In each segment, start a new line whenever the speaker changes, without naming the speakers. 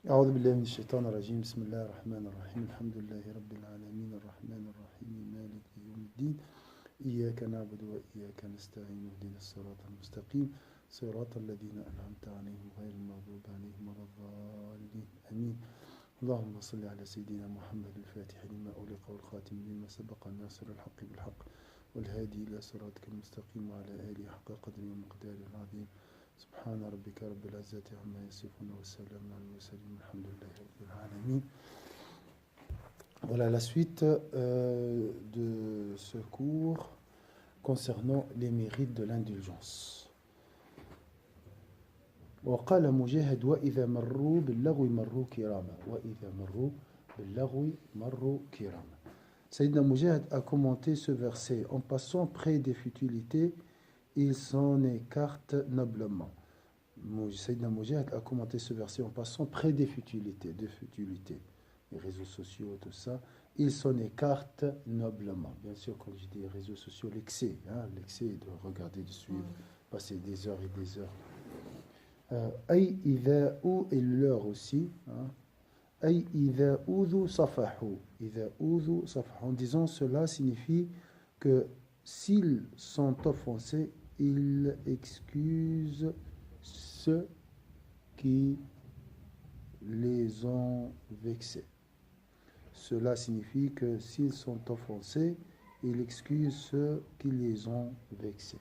أعوذ بالله من الشيطان الرجيم بسم الله الرحمن الرحيم الحمد لله رب العالمين الرحمن الرحيم مالك يوم الدين إياك نعبد وإياك نستعين اهدنا الصراط المستقيم صراط الذين أنعمت عليهم غير المغضوب عليهم ولا الضالين آمين اللهم صل على سيدنا محمد الفاتح لما أغلق والخاتم لما سبق الناصر الحق بالحق والهادي إلى صراطك المستقيم وعلى آله حق قدره ومقداره العظيم سبحان ربك رب العزة عما يصفون والسلام على المرسلين الحمد لله رب العالمين. Voilà la suite de ce cours concernant les mérites de l'indulgence. وقال مجاهد وإذا مروا باللغو مروا كراما وإذا مروا باللغو مروا كراما. Sayyidina Mujahid a commenté ce verset en passant près des futilités, il s'en écarte noblement. Sayyidina Mujahid a commenté ce verset en passant près des futilités, les réseaux sociaux, tout ça, il s'en écarte noblement. Bien sûr, quand je dis réseaux sociaux, l'excès de regarder, de suivre, passer des heures et des heures. Aï idha ou et l'heure aussi. Aï idha oudhu safahu. Idha oudhu safahu. En disant cela signifie que s'ils sont offensés, ils excusent ceux qui les ont vexés. Cela signifie que s'ils sont offensés, ils excusent ceux qui les ont vexés.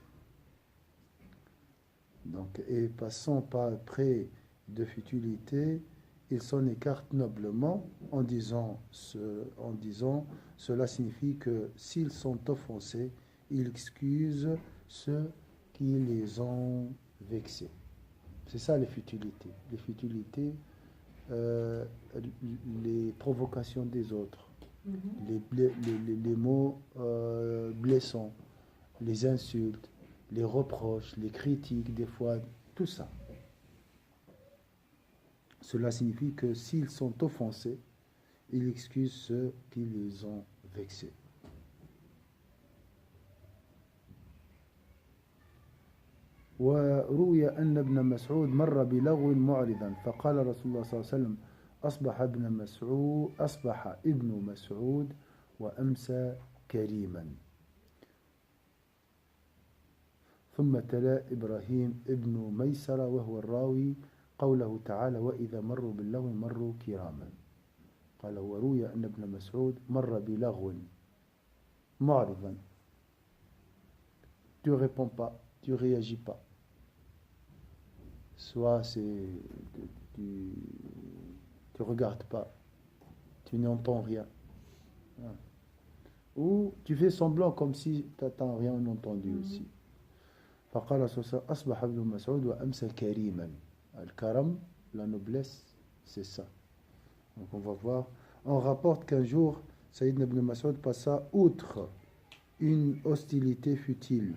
Donc, et passant par près de futilité, ils s'en écartent noblement en disant cela signifie que s'ils sont offensés, ils excusent ceux qui les ont vexés. C'est ça les futilités. Les futilités, les provocations des autres, les mots blessants, les insultes, les reproches, les critiques, des fois, tout ça. Cela signifie que s'ils sont offensés, ils excusent ceux qui les ont vexés. وروي أن ابن مسعود مر بلغو معرضا فقال رسول الله صلى الله عليه وسلم أصبح ابن مسعود وأمسى كريما ثم تلا إبراهيم ابن ميسرة وهو الراوي قوله تعالى وإذا مروا باللغو مروا كراما قال وروي أن ابن مسعود مر بلغو معرضا. Tu ne réponds pas, tu ne réagis pas. Soit tu ne regardes pas, tu n'entends rien. Ou tu fais semblant comme si tu n'entends rien entendu aussi. فقال رسول الله أصبح ابن مسعود وأمسى كريما. Al-Karam, la noblesse, c'est ça. Donc on va voir. On rapporte qu'un jour, Sayyidina ibn Mas'ud passa outre une hostilité futile.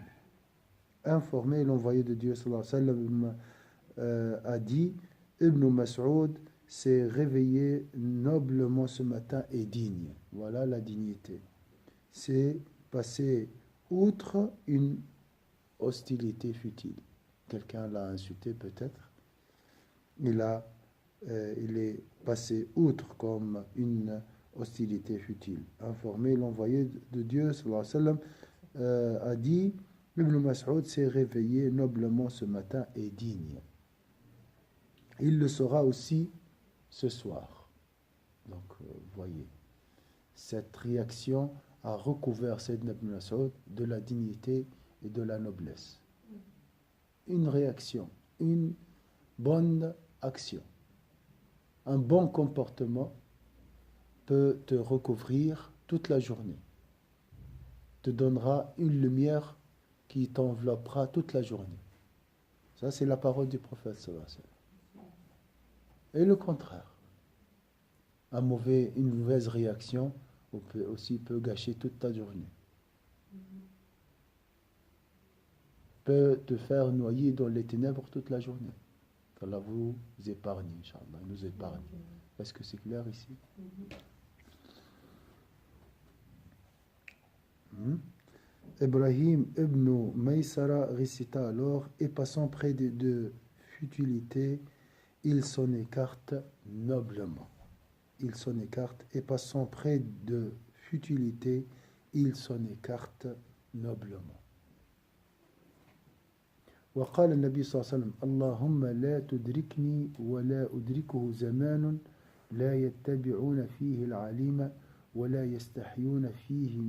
Informé, l'envoyé de Dieu sallallahu alayhi wa sallam a dit Ibn Mas'ud s'est réveillé noblement ce matin et digne. Voilà la dignité. C'est passer outre une hostilité futile. Quelqu'un l'a insulté peut-être. Il est passé outre comme une hostilité futile. Informé, l'envoyé de Dieu sallallahu alayhi wa sallam a dit Ibn Mas'ud s'est réveillé noblement ce matin et digne. Il le sera aussi ce soir. Donc, voyez, cette réaction a recouvert Sayyidina Ibn Mas'ud de la dignité et de la noblesse. Une réaction, une bonne action, un bon comportement peut te recouvrir toute la journée, te donnera une lumière qui t'enveloppera toute la journée. Ça, c'est la parole du prophète sallallahu alayhi wa sallam. Et le contraire. Une mauvaise réaction peut gâcher toute ta journée. Peut te faire noyer dans les ténèbres toute la journée. Qu'Allah vous épargne, Inch'Allah, nous épargne. Est-ce que c'est clair ici? Ibrahim ibn Maysara récita alors, et passant près de futilités, il s'en écarte noblement. Il s'en écarte et passant près de futilité, il s'en écarte noblement. وقال النبي صلى الله عليه وسلم اللهم لا تدركني ولا أدركه زمان لا يتبعون فيه العليم ولا يستحيون فيه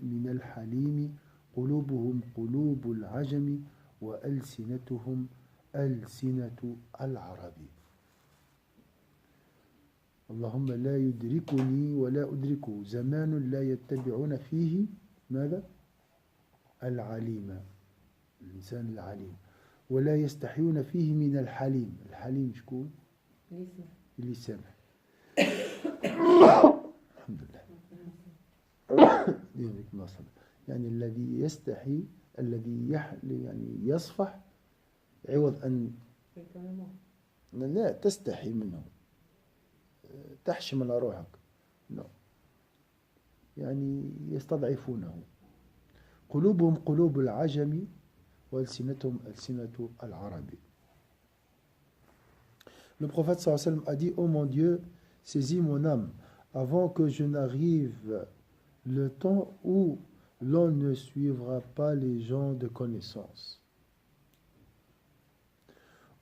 من الحليم قلوبهم قلوب العجم وألسنتهم ألسنة العرب. اللهم لا يدركني ولا أدركه زمان لا يتبعون فيه ماذا؟ العليم، الإنسان العليم، ولا يستحيون فيه من الحليم. الحليم شكون؟ اللي سامع. الحمد لله. يعني الذي يستحي، الذي يعني يصفح عوض أن لا تستحي منه، تحشم على روحك. لا. يعني يستضعفونه. قلوبهم قلوب العجم وألسنتهم ألسنة العرب. Le prophète sallallahu alayhi wa sallam a dit: ô mon Dieu, saisis mon âme avant que je n'arrive le temps où l'on ne suivra pas les gens de connaissance,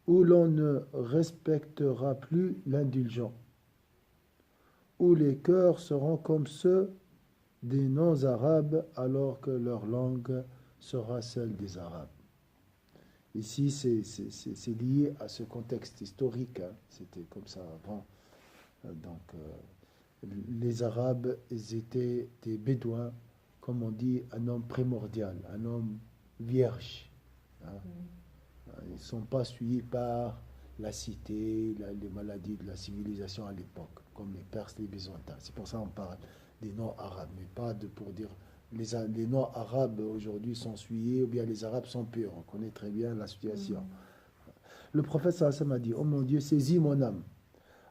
où l'on ne respectera plus l'indulgent, où les cœurs seront comme ceux des non-arabes alors que leur langue sera celle des arabes. Ici, c'est lié à ce contexte historique, hein. C'était comme ça avant. Donc, les Arabes, ils étaient des Bédouins, comme on dit, un homme primordial, un homme vierge. Hein. Ils ne sont pas suivis par la cité, les maladies de la civilisation à l'époque, comme les Perses, les Byzantins. C'est pour ça qu'on parle des non-arabes, mais pas pour dire les non-arabes aujourd'hui sont souillés ou bien les arabes sont purs. On connaît très bien la situation. Le prophète sallallahu alayhi wa sallam a dit: oh mon Dieu, saisis mon âme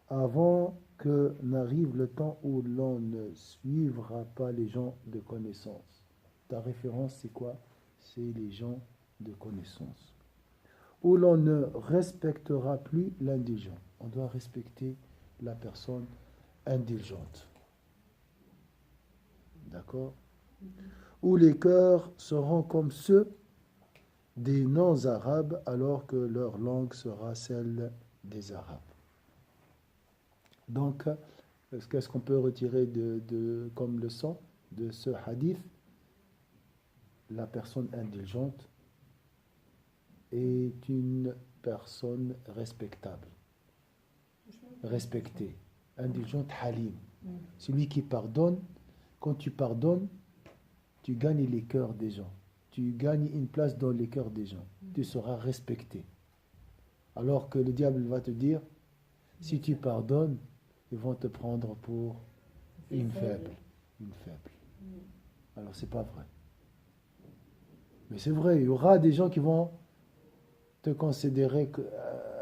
avant que n'arrive le temps où l'on ne suivra pas les gens de connaissance. Ta référence, c'est quoi? C'est les gens de connaissance. Où l'on ne respectera plus l'indulgent. On doit respecter la personne indulgente. D'accord? Où les cœurs seront comme ceux des non-arabes alors que leur langue sera celle des arabes. Donc, qu'est-ce qu'on peut retirer comme leçon de ce hadith? La personne indulgente est une personne respectable, respectée, indulgente, halim. Celui qui pardonne, quand tu pardonnes, tu gagnes les cœurs des gens. Tu gagnes une place dans les cœurs des gens. Tu seras respecté. Alors que le diable va te dire, si tu pardonnes, ils vont te prendre pour une faible. Une faible. Alors c'est pas vrai. Mais c'est vrai, il y aura des gens qui vont te considérer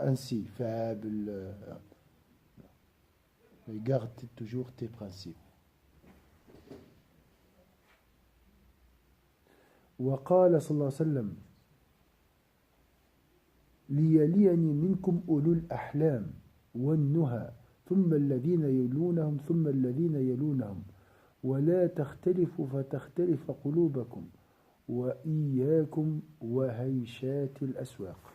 ainsi, faible. Mais garde toujours tes principes. وقال صلى الله عليه وسلم ليليني منكم أولو الأحلام والنهى ثم الذين يلونهم ثم الذين يلونهم ولا تختلفوا فتختلف قلوبكم وإياكم وهيشات الأسواق.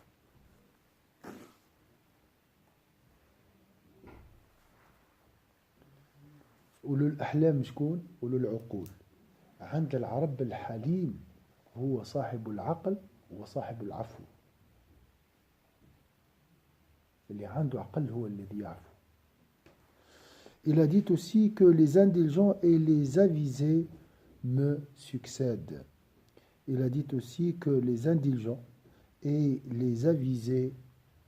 أولو الأحلام شكون؟ أولو العقول. عند العرب الحليم هو صاحب العقل وصاحب العفو. اللي عنده عقل هو الذي يعفو. Il a dit aussi que les indulgents et les avisés me succèdent. Il a dit aussi que les indulgents et les avisés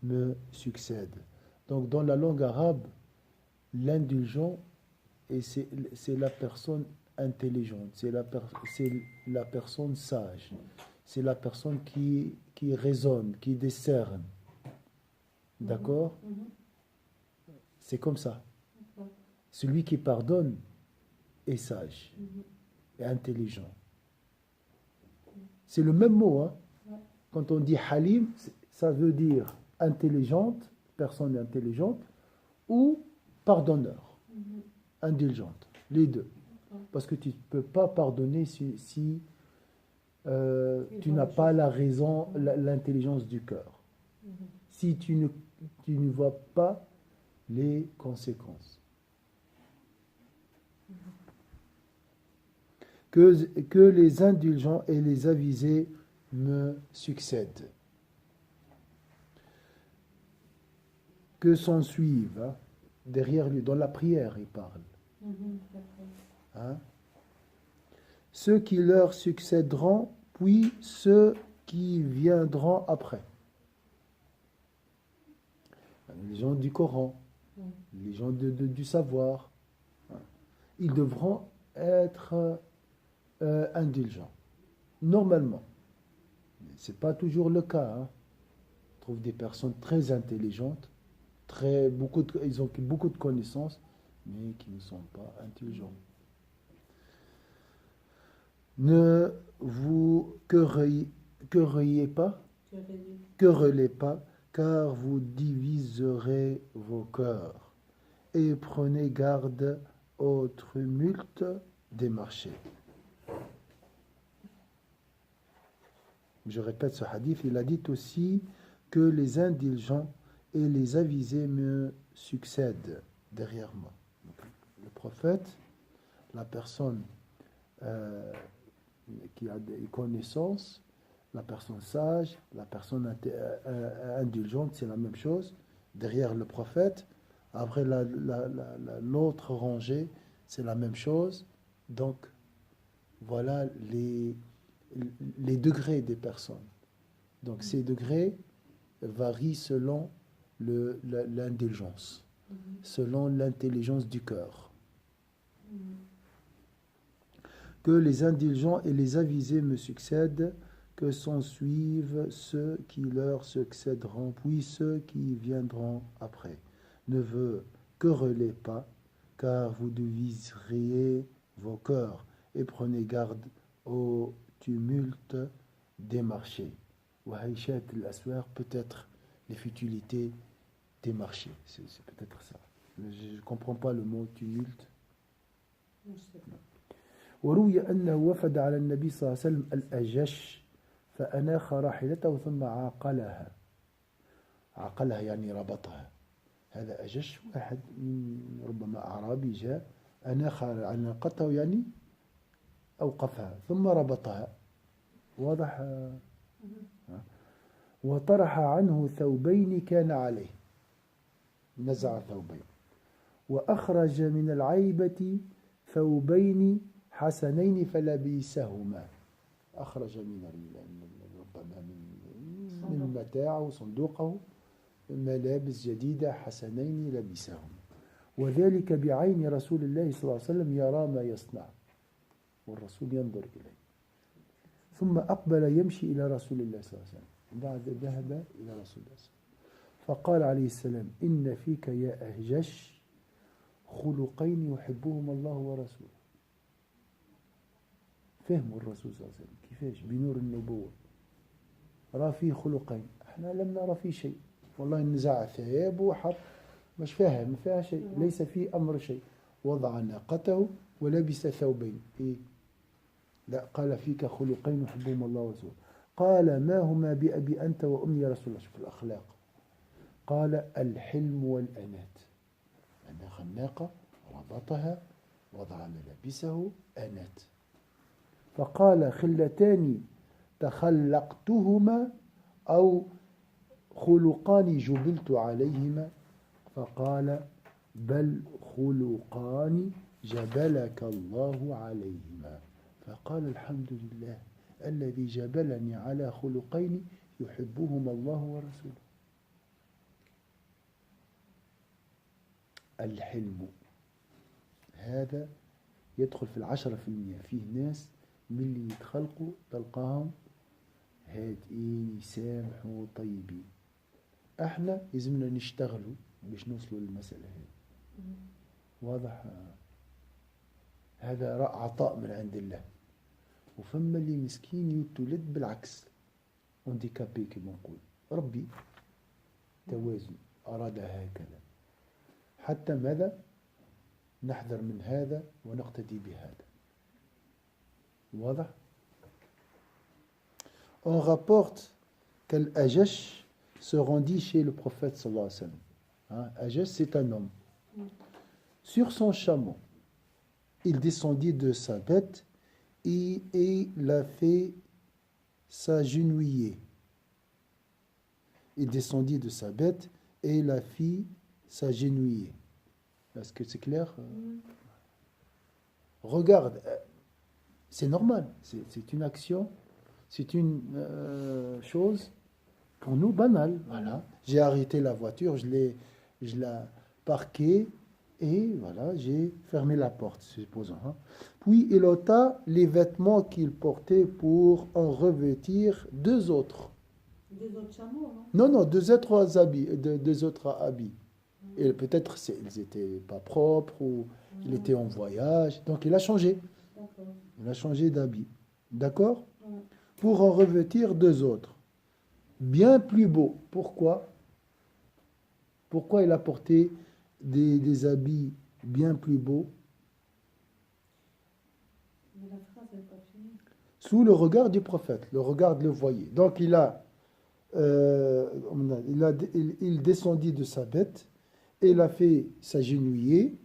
me succèdent. Donc dans la langue arabe, l'indulgent, c'est la personne intelligente, c'est la personne sage, c'est la personne qui raisonne, qui discerne. D'accord? C'est comme ça. Celui qui pardonne est sage et intelligent. C'est le même mot, hein? Quand on dit halim, ça veut dire intelligente personne intelligente ou pardonneur, indulgente, les deux. Parce que tu ne peux pas pardonner si tu n'as pas la raison, l'intelligence du cœur. Si tu ne vois pas les conséquences. Que les indulgents et les avisés me succèdent. Que s'en suivent, hein, derrière lui, dans la prière, il parle. Hein? Ceux qui leur succéderont, puis ceux qui viendront après. Les gens du Coran, les gens du savoir, hein. Ils devront être indulgents, normalement. Ce n'est pas toujours le cas. Hein. On trouve des personnes très intelligentes, ils ont beaucoup de connaissances, mais qui ne sont pas intelligents. Ne vous querellez pas, car vous diviserez vos cœurs, et prenez garde au tumulte des marchés. Je répète ce hadith, il a dit aussi que les indulgents et les avisés me succèdent derrière moi. Donc, le prophète, la personne qui a des connaissances, la personne sage, la personne indulgente, c'est la même chose. Derrière le prophète, après l'autre rangée, c'est la même chose. Donc, voilà les degrés des personnes. Donc, ces degrés varient selon l'indulgence, selon l'intelligence du cœur. Que les indulgents et les avisés me succèdent, que s'en suivent ceux qui leur succéderont, puis ceux qui viendront après. Ne vous querellez pas, car vous diviserez vos cœurs, et prenez garde au tumulte des marchés. Wahaïchat al-aswar, peut-être les futilités des marchés. C'est peut-être ça. Je ne comprends pas le mot tumulte. وروي أنه وفد على النبي صلى الله عليه وسلم الأجش فأناخ راحلته ثم عقلها يعني ربطها. هذا أجش واحد ربما أعرابي جاء أناخ عناقته يعني أوقفها ثم ربطها. واضح. وطرح عنه ثوبين كان عليه، نزع ثوبين، وأخرج من العيبة ثوبين حسنين فلبسهما. أخرج ربما من متاعه وصندوقه ملابس جديدة حسنين لبسهما، وذلك بعين رسول الله صلى الله عليه وسلم يرى ما يصنع، والرسول ينظر إليه. ثم أقبل يمشي إلى رسول الله صلى الله عليه وسلم، بعد ذهب إلى رسول الله صلى الله عليه وسلم فقال عليه السلام: إن فيك يا أهجش خلقين يحبهما الله ورسوله. فهموا الرسول صلى الله عليه وسلم كيفاش بنور النبوة رأى فيه خلقين، احنا لم نرى فيه شيء، والله نزع ثياب وحط، مش فاهم، ما فيها شيء، ليس فيه أمر شيء، وضع ناقته ولبس ثوبين. إيه؟ لا، قال فيك خلقين يحبهما الله ورسوله. قال: ما هما بأبي أنت وأمي يا رسول الله؟ شوف الأخلاق. قال: الحلم والأنات. أناخ الناقة، ربطها، وضع ملابسه، أنات. فقال: خلتان تخلقتهما أو خلقان جبلت عليهما؟ فقال: بل خلقان جبلك الله عليهما. فقال: الحمد لله الذي جبلني على خلقين يحبهما الله ورسوله. الحلم هذا يدخل في 10%. فيه ناس من اللي يتخلقوا تلقاهم هادئين يسامحوا طيبين. احنا لازمنا نشتغلوا باش نوصلوا للمسألة هذه. واضح. هذا عطاء من عند الله. وفما اللي مسكين يتولد بالعكس، هانديكابي كما نقول. ربي توازن، أراد هكذا حتى ماذا نحذر من هذا ونقتدي بهذا واضح On rapporte qu'Al-Ajash se rendit chez le prophète sallallahu alayhi wa sallam. Hein, Ajash, c'est un homme. Sur son chameau, il descendit de sa bête et l'a fait s'agenouiller. Il descendit de sa bête et la fit s'agenouiller. Est-ce que c'est clair? Regarde, c'est normal, c'est une action, c'est une chose pour nous banale. Voilà. J'ai arrêté la voiture, je l'ai parquée et voilà, j'ai fermé la porte, supposons. Hein. Puis il ôta les vêtements qu'il portait pour en revêtir deux autres.
Deux autres chameaux, non?
Non, deux autres habits. Deux autres habits. Et peut-être ils n'étaient pas propres ou il était en voyage. Donc il a changé.
D'accord.
Il a changé d'habit. D'accord? Pour en revêtir deux autres. Bien plus beaux. Pourquoi? Pourquoi il a porté des habits bien plus beaux?
Mais la phrase n'est pas finie.
Sous le regard du prophète. Le regard le voyait. Donc il descendit de sa bête et l'a fait s'agenouiller.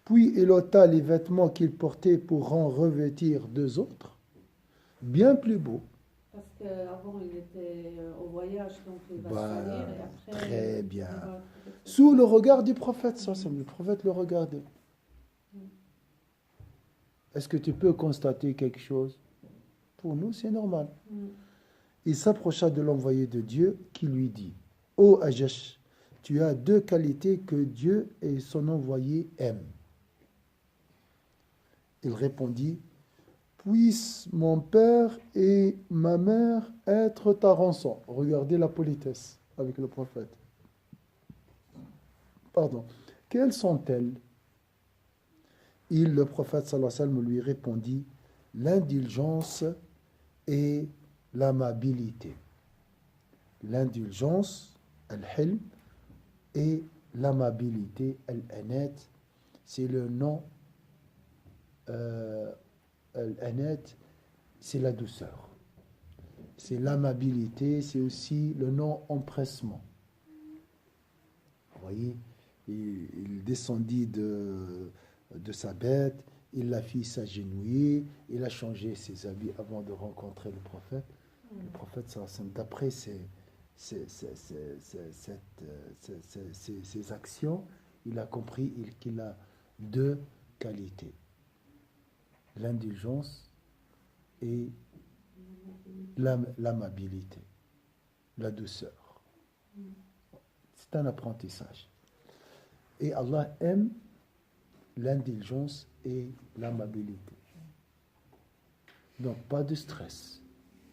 Puis il ôta les vêtements qu'il portait pour en revêtir deux autres, bien plus beaux.
Parce qu'avant, il était au voyage, donc il va
Voilà,
salir et après...
très bien. Sous le regard du prophète, ça, le prophète le regardait. Est-ce que tu peux constater quelque chose? Pour nous, c'est normal. Il s'approcha de l'envoyé de Dieu qui lui dit, « Ô Ajash, tu as deux qualités que Dieu et son envoyé aiment. » Il répondit, « Puisse mon père et ma mère être ta rançon. » Regardez la politesse avec le prophète. Pardon. Quelles sont-elles? Le prophète sallallahu alayhi wa sallam lui répondit, « L'indulgence et l'amabilité. » L'indulgence, al-hilm, et l'amabilité, al-anat, c'est le nom. Al-anat, c'est la douceur. C'est l'amabilité, c'est aussi le non-empressement. Vous voyez, il descendit de sa bête, il la fit s'agenouiller, il a changé ses habits avant de rencontrer le prophète. Le prophète, d'après ses actions, il a compris qu'il a deux qualités. L'indulgence et l'amabilité, la douceur. C'est un apprentissage. Et Allah aime l'indulgence et l'amabilité. Donc, pas de stress.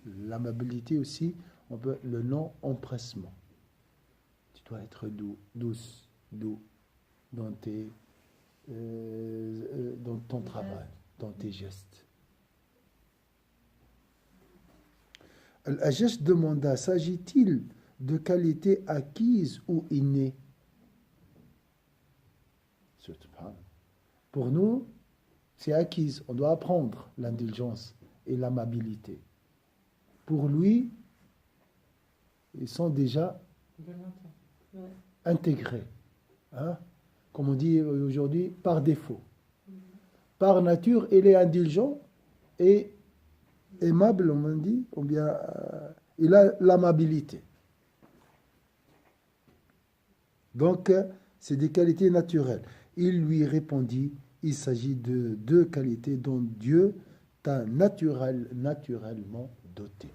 L'amabilité aussi, on peut le non-empressement. Tu dois être doux dans ton travail, dans tes gestes. Al-Ajash demanda, s'agit-il de qualités acquises ou innées? Pour nous, c'est acquise. On doit apprendre l'indulgence et l'amabilité. Pour lui, ils sont déjà intégrés. Hein? Comme on dit aujourd'hui, par défaut. Par nature, il est indulgent et aimable, on dit, ou bien il a l'amabilité. Donc, c'est des qualités naturelles. Il lui répondit, il s'agit de deux qualités dont Dieu t'a naturellement doté.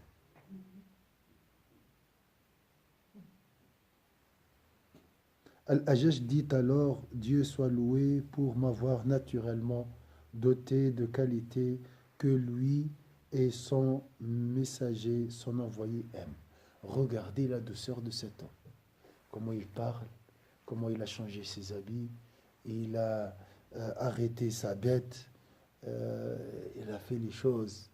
Al-Ajash dit alors, Dieu soit loué pour m'avoir naturellement doté de qualités que lui et son messager, son envoyé aiment. Regardez la douceur de cet homme. Comment il parle, comment il a changé ses habits, il a arrêté sa bête, il a fait les choses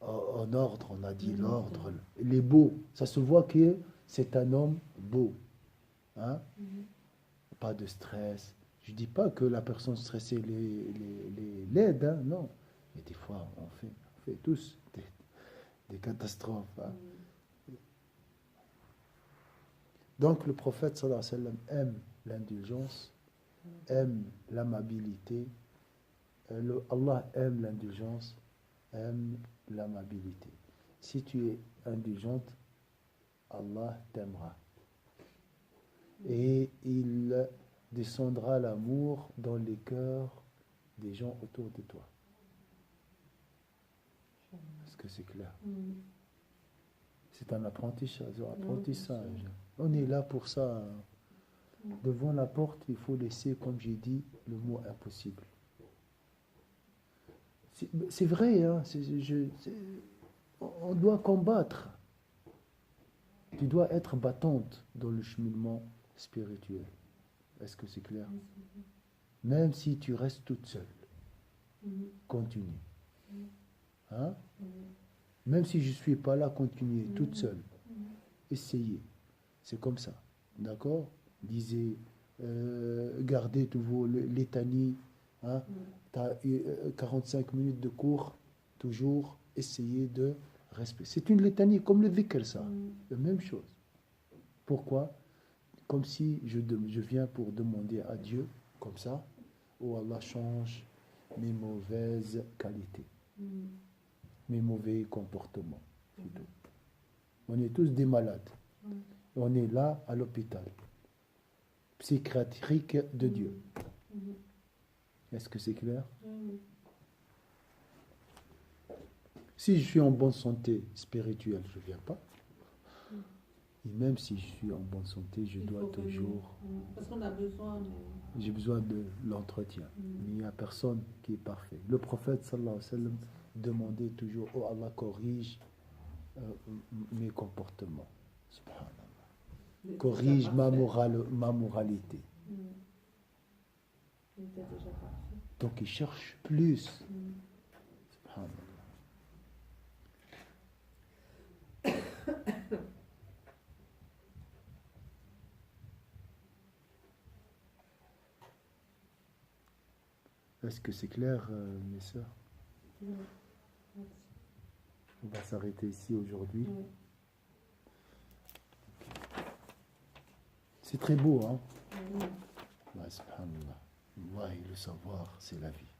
en ordre, on a dit l'ordre. Il est beau, ça se voit que c'est un homme beau. Hein? Pas de stress. Je ne dis pas que la personne stressée l'aide, hein, non. Mais des fois, on fait tous des catastrophes. Hein. Donc le prophète sallallahu alayhi wa sallam aime l'indulgence, aime l'amabilité. Allah aime l'indulgence, aime l'amabilité. Si tu es indulgente, Allah t'aimera. Et il descendra l'amour dans les cœurs des gens autour de toi. Est-ce que c'est clair? C'est un apprentissage. On est là pour ça. Devant la porte, il faut laisser, comme j'ai dit, le mot impossible. C'est vrai, hein, on doit combattre. Tu dois être battante dans le cheminement spirituel. Est-ce que c'est clair? Même si tu restes toute seule, continue. Hein? Même si je ne suis pas là, continuez toute seule. Essayez. C'est comme ça. D'accord? Lisez, gardez tous vos litanies. Hein? Tu as 45 minutes de cours, toujours essayez de respecter. C'est une litanie comme le dhikr, ça. La même chose. Pourquoi? Comme si je viens pour demander à Dieu, comme ça, où Allah change mes mauvaises qualités, mes mauvais comportements. On est tous des malades. On est là à l'hôpital psychiatrique de Dieu. Est-ce que c'est clair? Si je suis en bonne santé spirituelle, je ne viens pas. Et même si je suis en bonne santé, je dois toujours...
Parce qu'on a besoin...
J'ai besoin de l'entretien. Mais il n'y a personne qui est parfait. Le prophète, sallallahu alayhi wa sallam, demandait toujours, oh Allah, corrige mes comportements. Subhanallah. Corrige ma moralité.
Il était déjà parfait.
Donc il cherche plus. Subhanallah. Est-ce que c'est clair, mes sœurs? On va s'arrêter ici aujourd'hui. C'est très beau, hein? Subhanallah. Wallahi, le savoir, c'est la vie.